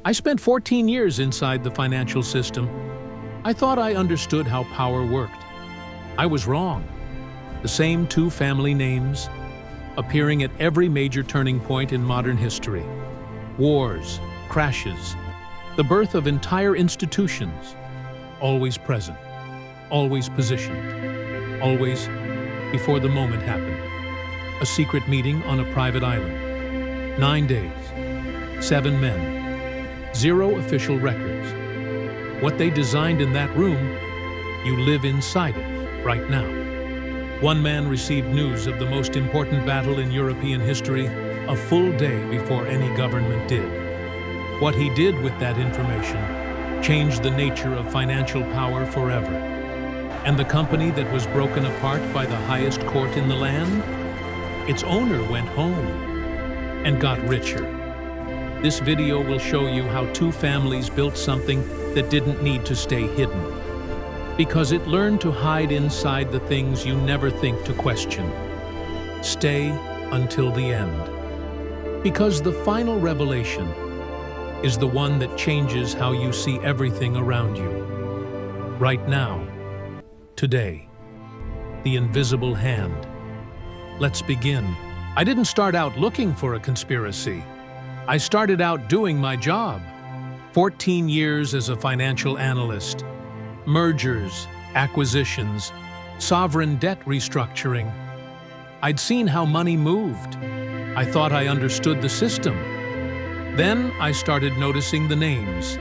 I spent 14 years inside the financial system. I thought I understood how power worked. I was wrong. The same two family names, appearing at every major turning point in modern history. Wars, crashes, the birth of entire institutions, always present, always positioned, always before the moment happened. A secret meeting on a private island. 9 days, 7 men, 0 official records. What they designed in that room, you live inside it right now. One man received news of the most important battle in European history a full day before any government did. What he did with that information changed the nature of financial power forever. And the company that was broken apart by the highest court in the land, its owner went home and got richer. This video will show you how two families built something that didn't need to stay hidden, because it learned to hide inside the things you never think to question. Stay until the end. Because the final revelation is the one that changes how you see everything around you. Right now, today, the invisible hand. Let's begin. I didn't start out looking for a conspiracy. I started out doing my job. 14 years as a financial analyst. Mergers, acquisitions, sovereign debt restructuring. I'd seen how money moved. I thought I understood the system. Then I started noticing the names.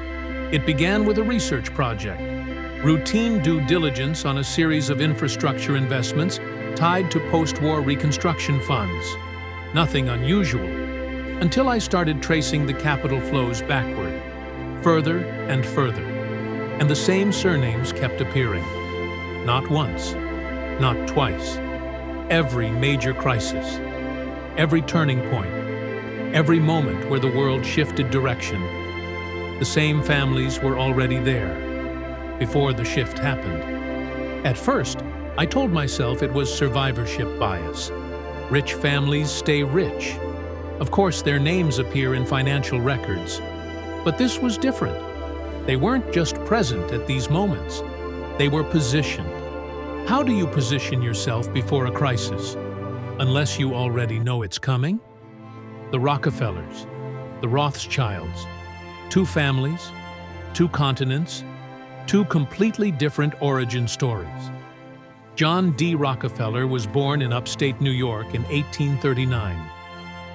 It began with a research project. Routine due diligence on a series of infrastructure investments tied to post-war reconstruction funds. Nothing unusual, until I started tracing the capital flows backward, further and further, and the same surnames kept appearing. Not once, not twice. Every major crisis, every turning point, every moment where the world shifted direction, the same families were already there, before the shift happened. At first, I told myself it was survivorship bias. Rich families stay rich. Of course, their names appear in financial records. But this was different. They weren't just present at these moments. They were positioned. How do you position yourself before a crisis, unless you already know it's coming? The Rockefellers, the Rothschilds, two families, two continents, two completely different origin stories. John D. Rockefeller was born in upstate New York in 1839.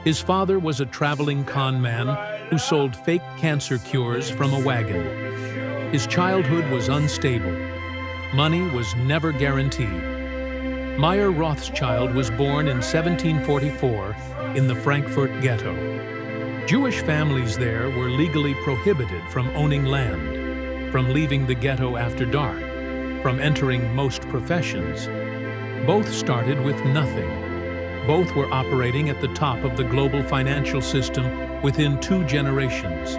His father was a traveling con man who sold fake cancer cures from a wagon. His childhood was unstable. Money was never guaranteed. Meyer Rothschild was born in 1744 in the Frankfurt ghetto. Jewish families there were legally prohibited from owning land, from leaving the ghetto after dark, from entering most professions. Both started with nothing. Both were operating at the top of the global financial system within 2 generations.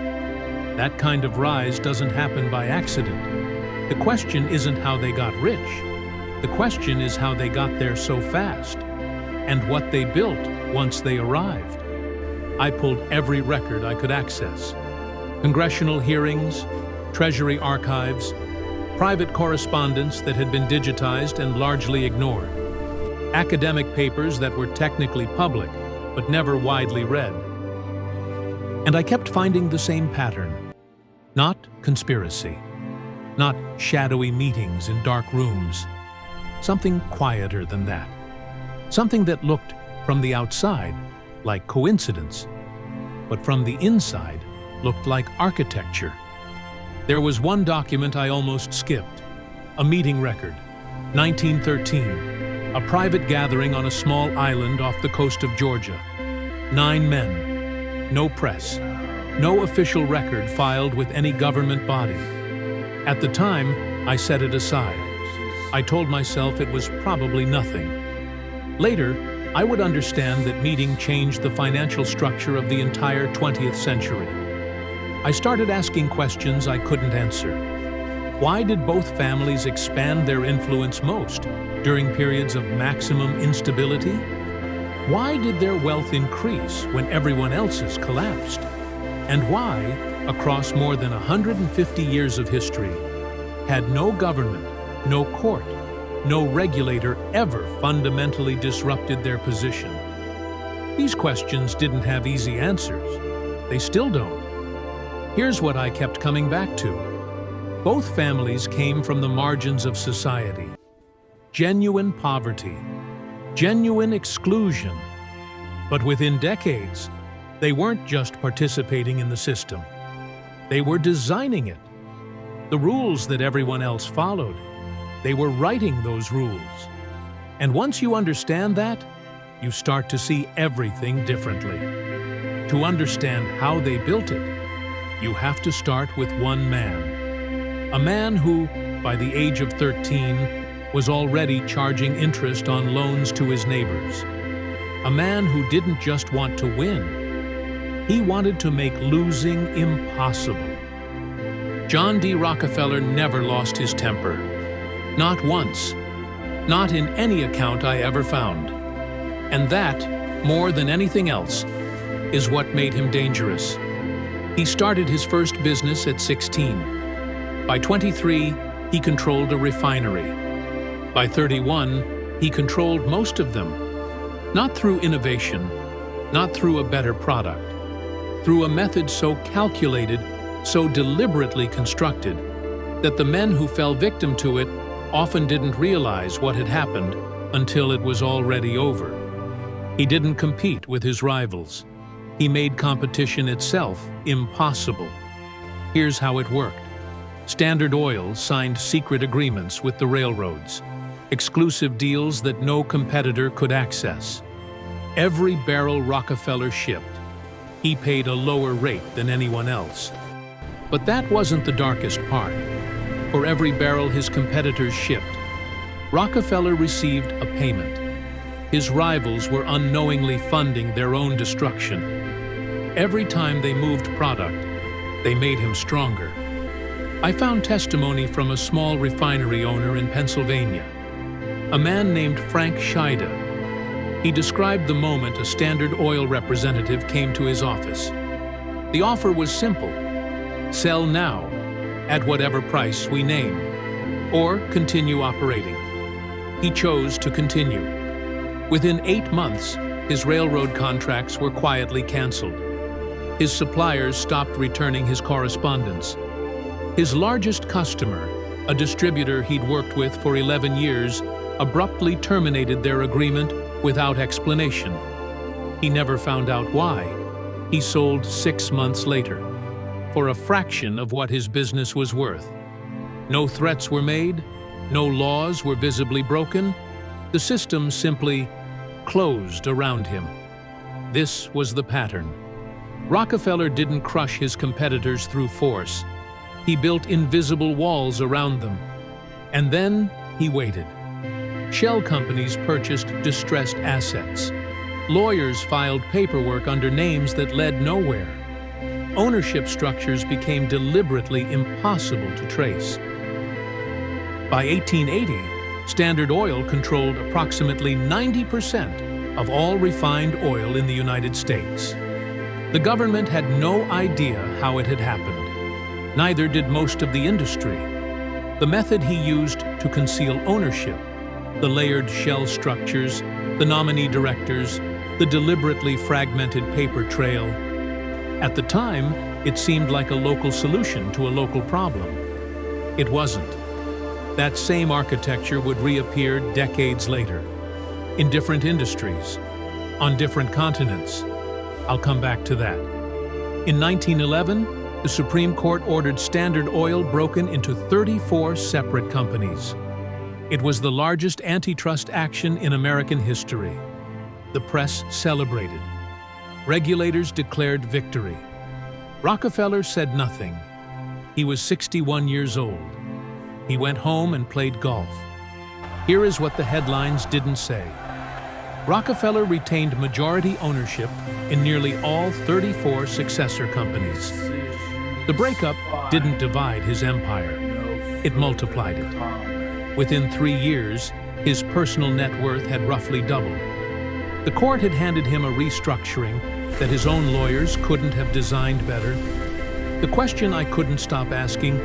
That kind of rise doesn't happen by accident. The question isn't how they got rich. The question is how they got there so fast, and what they built once they arrived. I pulled every record I could access. Congressional hearings, Treasury archives, private correspondence that had been digitized and largely ignored. Academic papers that were technically public, but never widely read. And I kept finding the same pattern. Not conspiracy. Not shadowy meetings in dark rooms. Something quieter than that. Something that looked, from the outside, like coincidence, but from the inside, looked like architecture. There was one document I almost skipped. A meeting record. 1913. A private gathering on a small island off the coast of Georgia. 9 men. No press. No official record filed with any government body. At the time, I set it aside. I told myself it was probably nothing. Later, I would understand that meeting changed the financial structure of the entire 20th century. I started asking questions I couldn't answer. Why did both families expand their influence most during periods of maximum instability? Why did their wealth increase when everyone else's collapsed? And why, across more than 150 years of history, had no government, no court, no regulator ever fundamentally disrupted their position? These questions didn't have easy answers. They still don't. Here's what I kept coming back to. Both families came from the margins of society. Genuine poverty, genuine exclusion. But within decades, they weren't just participating in the system. They were designing it. The rules that everyone else followed, they were writing those rules. And once you understand that, you start to see everything differently. To understand how they built it, you have to start with one man. A man who, by the age of 13, was already charging interest on loans to his neighbors. A man who didn't just want to win. He wanted to make losing impossible. John D. Rockefeller never lost his temper. Not once. Not in any account I ever found. And that, more than anything else, is what made him dangerous. He started his first business at 16. By 23, he controlled a refinery. By 31, he controlled most of them. Not through innovation, not through a better product, through a method so calculated, so deliberately constructed, that the men who fell victim to it often didn't realize what had happened until it was already over. He didn't compete with his rivals. He made competition itself impossible. Here's how it worked. Standard Oil signed secret agreements with the railroads, exclusive deals that no competitor could access. Every barrel Rockefeller shipped, he paid a lower rate than anyone else. But that wasn't the darkest part. For every barrel his competitors shipped, Rockefeller received a payment. His rivals were unknowingly funding their own destruction. Every time they moved product, they made him stronger. I found testimony from a small refinery owner in Pennsylvania, a man named Frank Scheida. He described the moment a Standard Oil representative came to his office. The offer was simple: sell now, at whatever price we name, or continue operating. He chose to continue. Within 8 months, his railroad contracts were quietly canceled. His suppliers stopped returning his correspondence. His largest customer, a distributor he'd worked with for 11 years, abruptly terminated their agreement without explanation. He never found out why. He sold 6 months later, for a fraction of what his business was worth. No threats were made, no laws were visibly broken. The system simply closed around him. This was the pattern. Rockefeller didn't crush his competitors through force. He built invisible walls around them. And then he waited. Shell companies purchased distressed assets. Lawyers filed paperwork under names that led nowhere. Ownership structures became deliberately impossible to trace. By 1880, Standard Oil controlled approximately 90% of all refined oil in the United States. The government had no idea how it had happened. Neither did most of the industry. The method he used to conceal ownership, the layered shell structures, the nominee directors, the deliberately fragmented paper trail. At the time, it seemed like a local solution to a local problem. It wasn't. That same architecture would reappear decades later, in different industries, on different continents. I'll come back to that. In 1911, the Supreme Court ordered Standard Oil broken into 34 separate companies. It was the largest antitrust action in American history. The press celebrated. Regulators declared victory. Rockefeller said nothing. He was 61 years old. He went home and played golf. Here is what the headlines didn't say. Rockefeller retained majority ownership in nearly all 34 successor companies. The breakup didn't divide his empire. It multiplied it. Within 3 years, his personal net worth had roughly doubled. The court had handed him a restructuring that his own lawyers couldn't have designed better. The question I couldn't stop asking,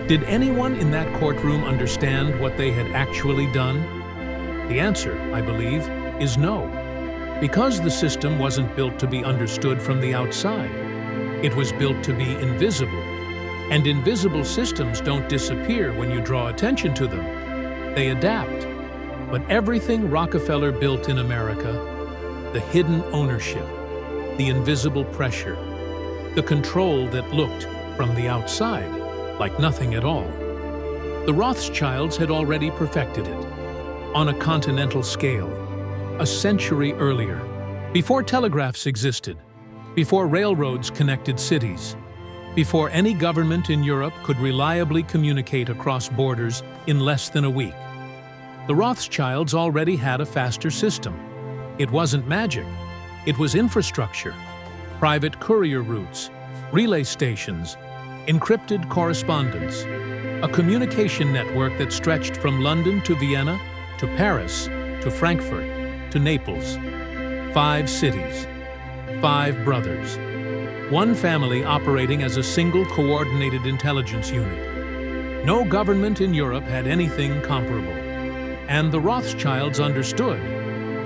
did anyone in that courtroom understand what they had actually done? The answer, I believe, is no. Because the system wasn't built to be understood from the outside. It was built to be invisible. And invisible systems don't disappear when you draw attention to them. They adapt. But everything Rockefeller built in America, the hidden ownership, the invisible pressure, the control that looked from the outside like nothing at all. The Rothschilds had already perfected it, on a continental scale, a century earlier, before telegraphs existed, before railroads connected cities, before any government in Europe could reliably communicate across borders in less than a week. The Rothschilds already had a faster system. It wasn't magic, it was infrastructure, private courier routes, relay stations, encrypted correspondence, a communication network that stretched from London to Vienna, to Paris, to Frankfurt, to Naples. 5 cities, 5 brothers, one family operating as a single coordinated intelligence unit. No government in Europe had anything comparable. And the Rothschilds understood,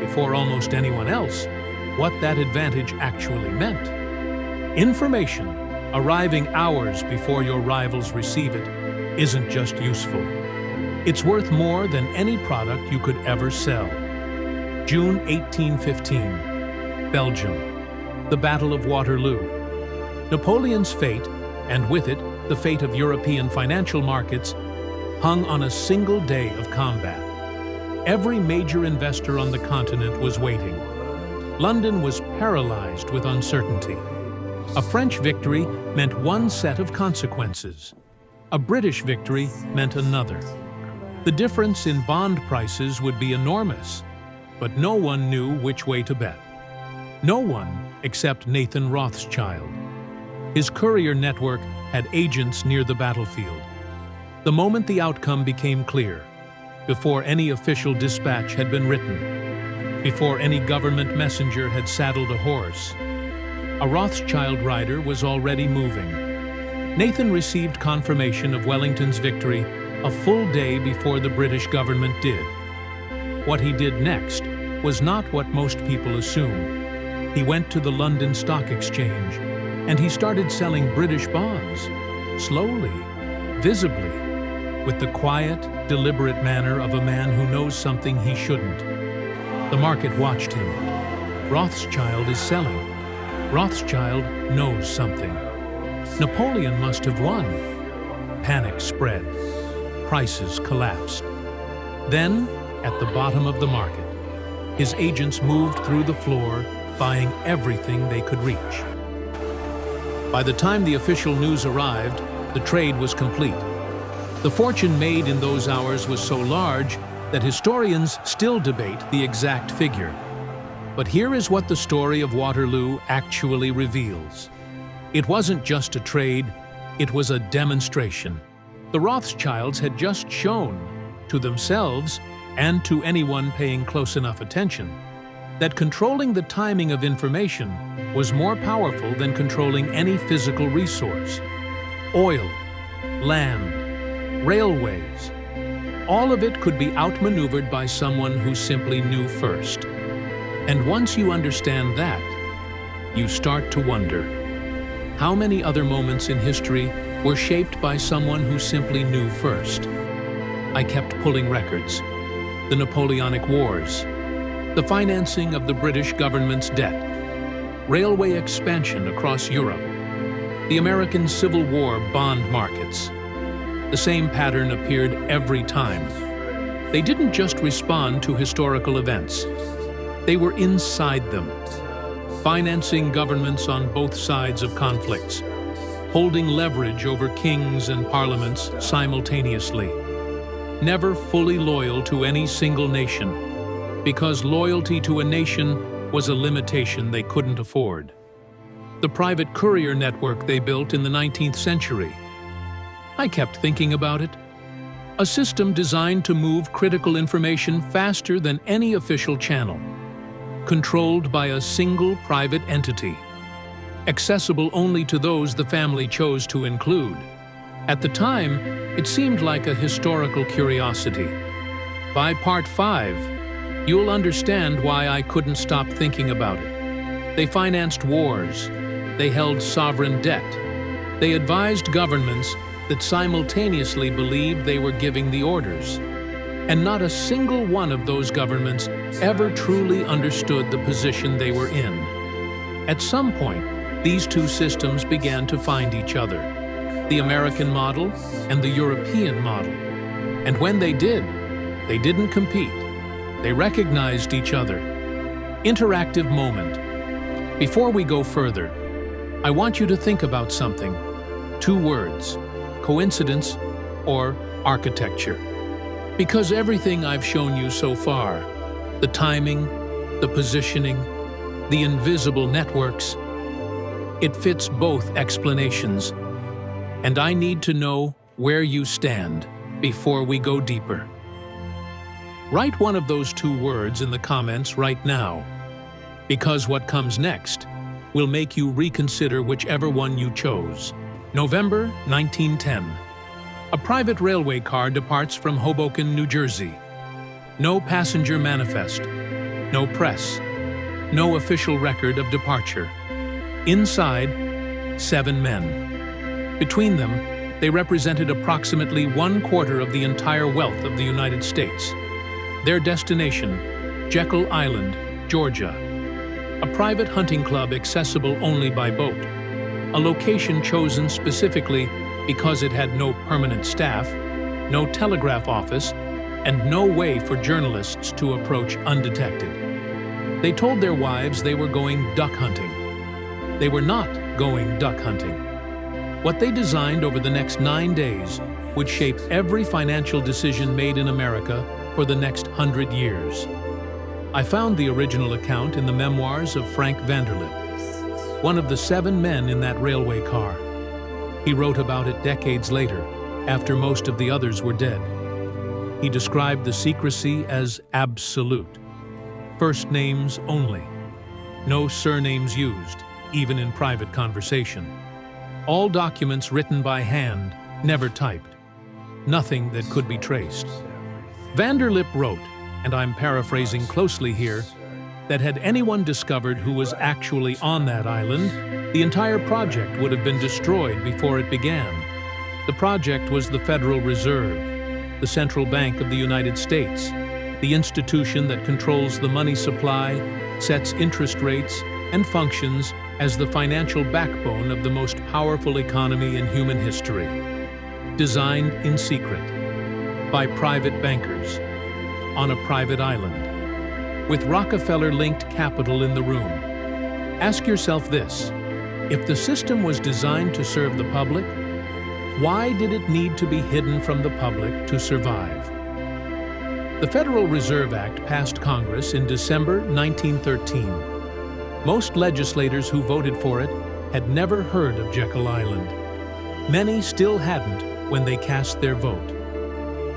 before almost anyone else, what that advantage actually meant. Information, arriving hours before your rivals receive it, isn't just useful. It's worth more than any product you could ever sell. June 1815, Belgium, the Battle of Waterloo. Napoleon's fate, and with it, the fate of European financial markets, hung on a single day of combat. Every major investor on the continent was waiting. London was paralyzed with uncertainty. A French victory meant one set of consequences. A British victory meant another. The difference in bond prices would be enormous, but no one knew which way to bet. No one except Nathan Rothschild. His courier network had agents near the battlefield. The moment the outcome became clear, before any official dispatch had been written, before any government messenger had saddled a horse, a Rothschild rider was already moving. Nathan received confirmation of Wellington's victory a full day before the British government did. What he did next was not what most people assume. He went to the London Stock Exchange, and he started selling British bonds, slowly, visibly, with the quiet, deliberate manner of a man who knows something he shouldn't. The market watched him. Rothschild is selling. Rothschild knows something. Napoleon must have won. Panic spread. Prices collapsed. Then, at the bottom of the market, his agents moved through the floor, buying everything they could reach. By the time the official news arrived, the trade was complete. The fortune made in those hours was so large that historians still debate the exact figure. But here is what the story of Waterloo actually reveals. It wasn't just a trade, it was a demonstration. The Rothschilds had just shown, to themselves and to anyone paying close enough attention, that controlling the timing of information was more powerful than controlling any physical resource. Oil, land, railways, all of it could be outmaneuvered by someone who simply knew first. And once you understand that, you start to wonder, how many other moments in history were shaped by someone who simply knew first? I kept pulling records. The Napoleonic Wars, the financing of the British government's debt, railway expansion across Europe, the American Civil War bond markets. The same pattern appeared every time. They didn't just respond to historical events. They were inside them, financing governments on both sides of conflicts, holding leverage over kings and parliaments simultaneously, never fully loyal to any single nation, because loyalty to a nation was a limitation they couldn't afford. The private courier network they built in the 19th century. I kept thinking about it. A system designed to move critical information faster than any official channel, controlled by a single private entity. accessible only to those the family chose to include. At the time, it seemed like a historical curiosity. By part 5, you'll understand why I couldn't stop thinking about it. They financed wars. They held sovereign debt. They advised governments that simultaneously believed they were giving the orders. And not a single one of those governments ever truly understood the position they were in. At some point, these two systems began to find each other, the American model and the European model. And when they did, they didn't compete. They recognized each other. Interactive moment. Before we go further, I want you to think about something. 2 words, coincidence or architecture. Because everything I've shown you so far, the timing, the positioning, the invisible networks, it fits both explanations. And I need to know where you stand before we go deeper. Write one of those 2 words in the comments right now, because what comes next will make you reconsider whichever one you chose. November 1910. A private railway car departs from Hoboken, New Jersey. No passenger manifest, no press, no official record of departure. Inside, 7 men. Between them, they represented approximately 1/4 of the entire wealth of the United States. Their destination, Jekyll Island, Georgia. A private hunting club accessible only by boat. A location chosen specifically because it had no permanent staff, no telegraph office, and no way for journalists to approach undetected. They told their wives they were going duck hunting. They were not going duck hunting. What they designed over the next 9 days would shape every financial decision made in America for the next 100 years. I found the original account in the memoirs of Frank Vanderlip, one of the 7 men in that railway car. He wrote about it decades later, after most of the others were dead. He described the secrecy as absolute. First names only. No surnames used, even in private conversation. All documents written by hand, never typed. Nothing that could be traced. Vanderlip wrote, and I'm paraphrasing closely here, that had anyone discovered who was actually on that island, the entire project would have been destroyed before it began. The project was the Federal Reserve, the central bank of the United States, the institution that controls the money supply, sets interest rates, and functions as the financial backbone of the most powerful economy in human history. Designed in secret, by private bankers, on a private island, with Rockefeller-linked capital in the room. Ask yourself this: if the system was designed to serve the public, why did it need to be hidden from the public to survive? The Federal Reserve Act passed Congress in December 1913. Most legislators who voted for it had never heard of Jekyll Island. Many still hadn't when they cast their vote.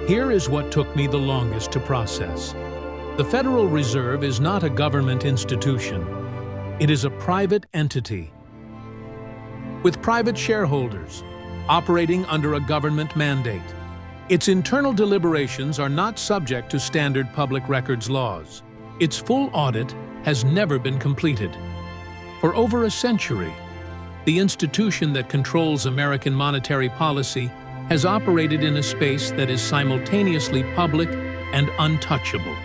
Here is what took me the longest to process. The Federal Reserve is not a government institution. It is a private entity, with private shareholders, operating under a government mandate. Its internal deliberations are not subject to standard public records laws. Its full audit has never been completed. For over a century, the institution that controls American monetary policy has operated in a space that is simultaneously public and untouchable.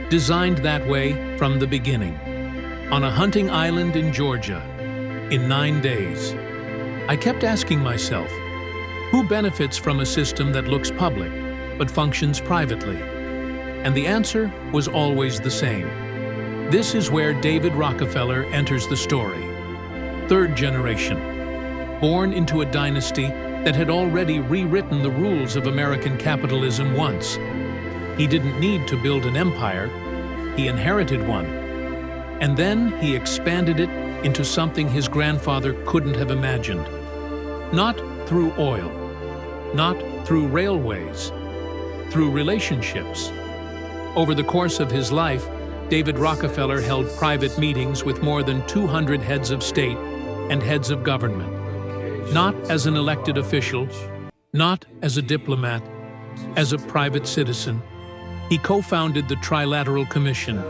Designed that way from the beginning. On a hunting island in Georgia, in 9 days. I kept asking myself, who benefits from a system that looks public but functions privately? And the answer was always the same. This is where David Rockefeller enters the story. 3rd generation. Born into a dynasty that had already rewritten the rules of American capitalism once. He didn't need to build an empire, he inherited one. And then he expanded it into something his grandfather couldn't have imagined. Not through oil, not through railways, through relationships. Over the course of his life, David Rockefeller held private meetings with more than 200 heads of state and heads of government. Not as an elected official, not as a diplomat, as a private citizen. He co-founded the Trilateral Commission.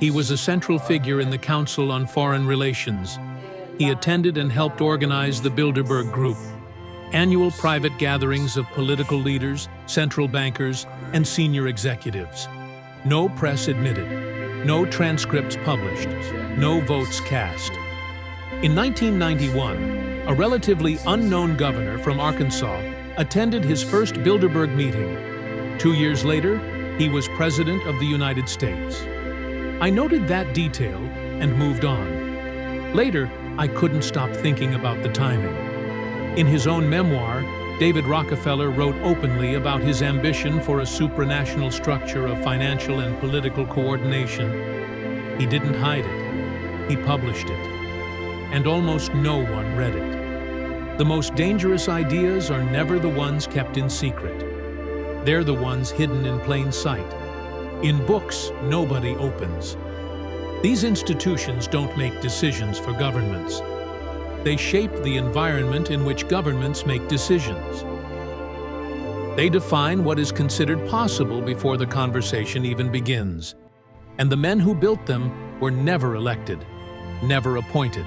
He was a central figure in the Council on Foreign Relations. He attended and helped organize the Bilderberg Group, annual private gatherings of political leaders, central bankers, and senior executives. No press admitted, no transcripts published, no votes cast. In 1991, a relatively unknown governor from Arkansas attended his first Bilderberg meeting. 2 years later, he was President of the United States. I noted that detail and moved on. Later, I couldn't stop thinking about the timing. In his own memoir, David Rockefeller wrote openly about his ambition for a supranational structure of financial and political coordination. He didn't hide it. He published it. And almost no one read it. The most dangerous ideas are never the ones kept in secret. They're the ones hidden in plain sight. In books, nobody opens. These institutions don't make decisions for governments. They shape the environment in which governments make decisions. They define what is considered possible before the conversation even begins. And the men who built them were never elected, never appointed,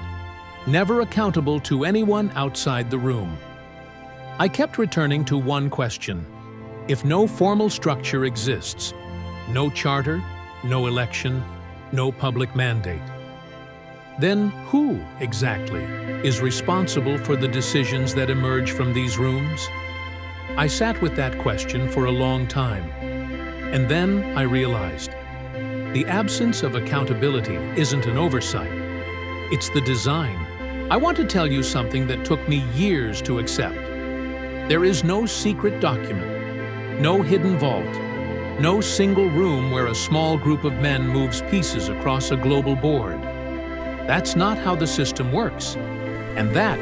never accountable to anyone outside the room. I kept returning to one question. If no formal structure exists, no charter, no election, no public mandate, then who, exactly, is responsible for the decisions that emerge from these rooms? I sat with that question for a long time, and then I realized the absence of accountability isn't an oversight, it's the design. I want to tell you something that took me years to accept. There is no secret document, no hidden vault, no single room where a small group of men moves pieces across a global board. That's not how the system works, and that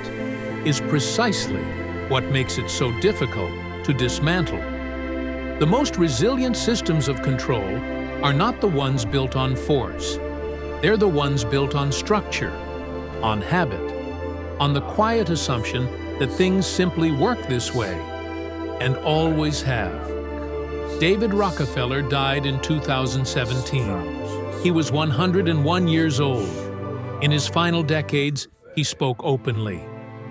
is precisely what makes it so difficult to dismantle. The most resilient systems of control are not the ones built on force. They're the ones built on structure, on habit, on the quiet assumption that things simply work this way, and always have. David Rockefeller died in 2017. He was 101 years old. In his final decades, he spoke openly,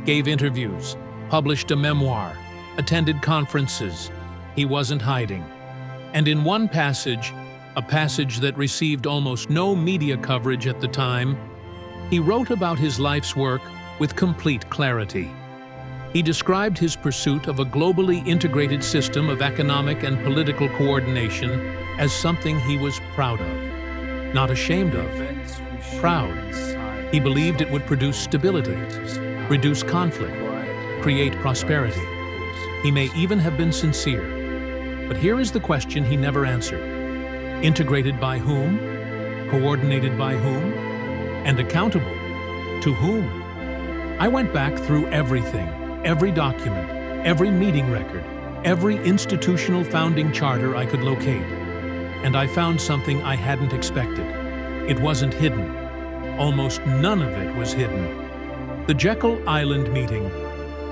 gave interviews, published a memoir, attended conferences. He wasn't hiding. And in one passage, a passage that received almost no media coverage at the time, he wrote about his life's work with complete clarity. He described his pursuit of a globally integrated system of economic and political coordination as something he was proud of, not ashamed of, proud. He believed it would produce stability, reduce conflict, create prosperity. He may even have been sincere. But here is the question he never answered. Integrated by whom? Coordinated by whom? And accountable to whom? I went back through everything, every document, every meeting record, every institutional founding charter I could locate. And I found something I hadn't expected. It wasn't hidden. Almost none of it was hidden. The Jekyll Island meeting,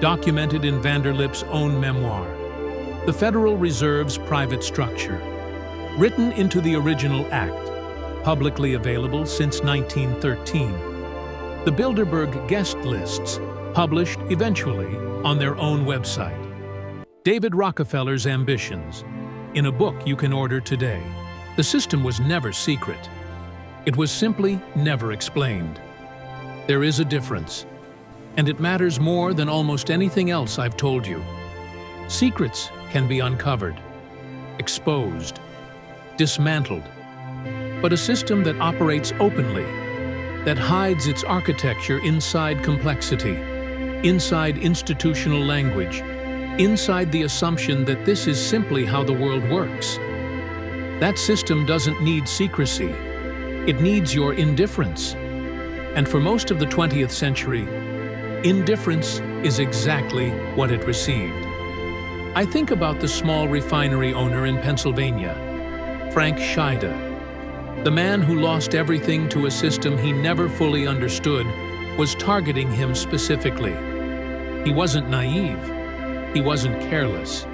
documented in Vanderlip's own memoir. The Federal Reserve's private structure, written into the original act, publicly available since 1913. The Bilderberg guest lists, published eventually on their own website. David Rockefeller's ambitions, in a book you can order today. The system was never secret. It was simply never explained. There is a difference, and it matters more than almost anything else I've told you. Secrets can be uncovered, exposed, dismantled. But a system that operates openly, that hides its architecture inside complexity, inside institutional language, inside the assumption that this is simply how the world works. That system doesn't need secrecy. It needs your indifference. And for most of the 20th century, indifference is exactly what it received. I think about the small refinery owner in Pennsylvania, Frank Scheide, the man who lost everything to a system he never fully understood was targeting him specifically. He wasn't naive. He wasn't careless.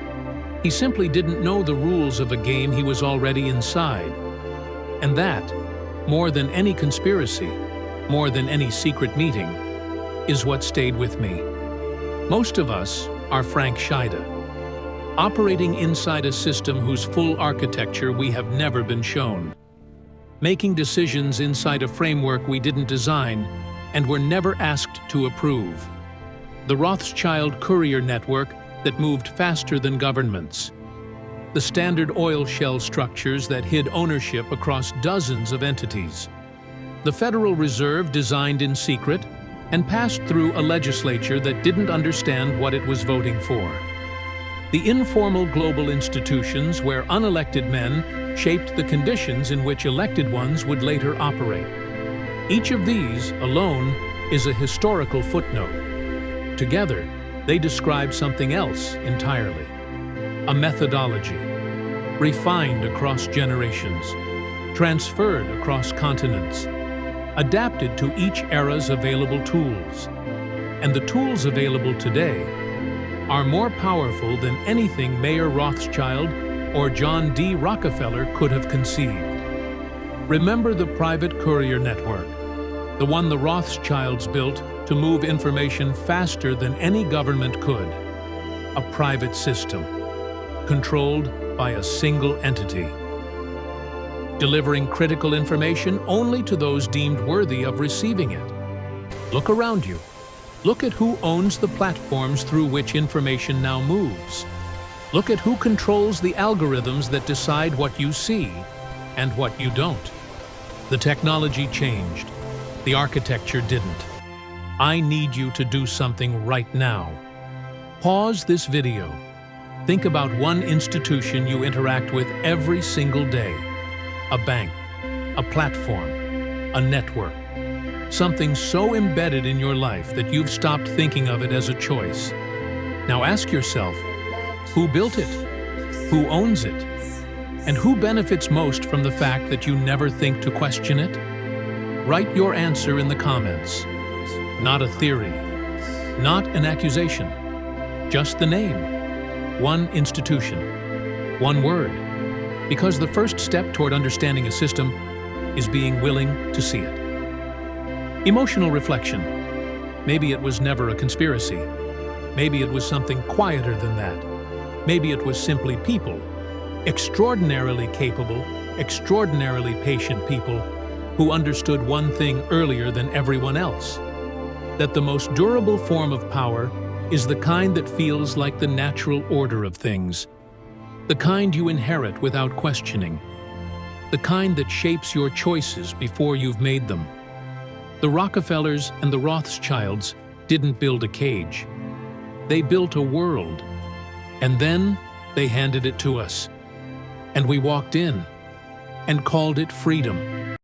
He simply didn't know the rules of a game he was already inside. And that, more than any conspiracy, more than any secret meeting, is what stayed with me. Most of us are Frank Scheida, operating inside a system whose full architecture we have never been shown, making decisions inside a framework we didn't design and were never asked to approve. The Rothschild courier network that moved faster than governments. The Standard Oil shell structures that hid ownership across dozens of entities. The Federal Reserve designed in secret and passed through a legislature that didn't understand what it was voting for. The informal global institutions where unelected men shaped the conditions in which elected ones would later operate. Each of these, alone, is a historical footnote. Together, they describe something else entirely. A methodology, refined across generations, transferred across continents, adapted to each era's available tools. And the tools available today are more powerful than anything Mayer Rothschild or John D. Rockefeller could have conceived. Remember the private courier network, the one the Rothschilds built to move information faster than any government could. A private system, controlled by a single entity, delivering critical information only to those deemed worthy of receiving it. Look around you. Look at who owns the platforms through which information now moves. Look at who controls the algorithms that decide what you see and what you don't. The technology changed. The architecture didn't. I need you to do something right now. Pause this video. Think about one institution you interact with every single day. A bank, a platform, a network. Something so embedded in your life that you've stopped thinking of it as a choice. Now ask yourself, who built it? Who owns it? And who benefits most from the fact that you never think to question it? Write your answer in the comments. Not a theory, not an accusation, just the name. One institution, one word. Because the first step toward understanding a system is being willing to see it. Emotional reflection. Maybe it was never a conspiracy. Maybe it was something quieter than that. Maybe it was simply people, extraordinarily capable, extraordinarily patient people who understood one thing earlier than everyone else. That the most durable form of power is the kind that feels like the natural order of things. The kind you inherit without questioning. The kind that shapes your choices before you've made them. The Rockefellers and the Rothschilds didn't build a cage. They built a world. And then they handed it to us. And we walked in and called it freedom.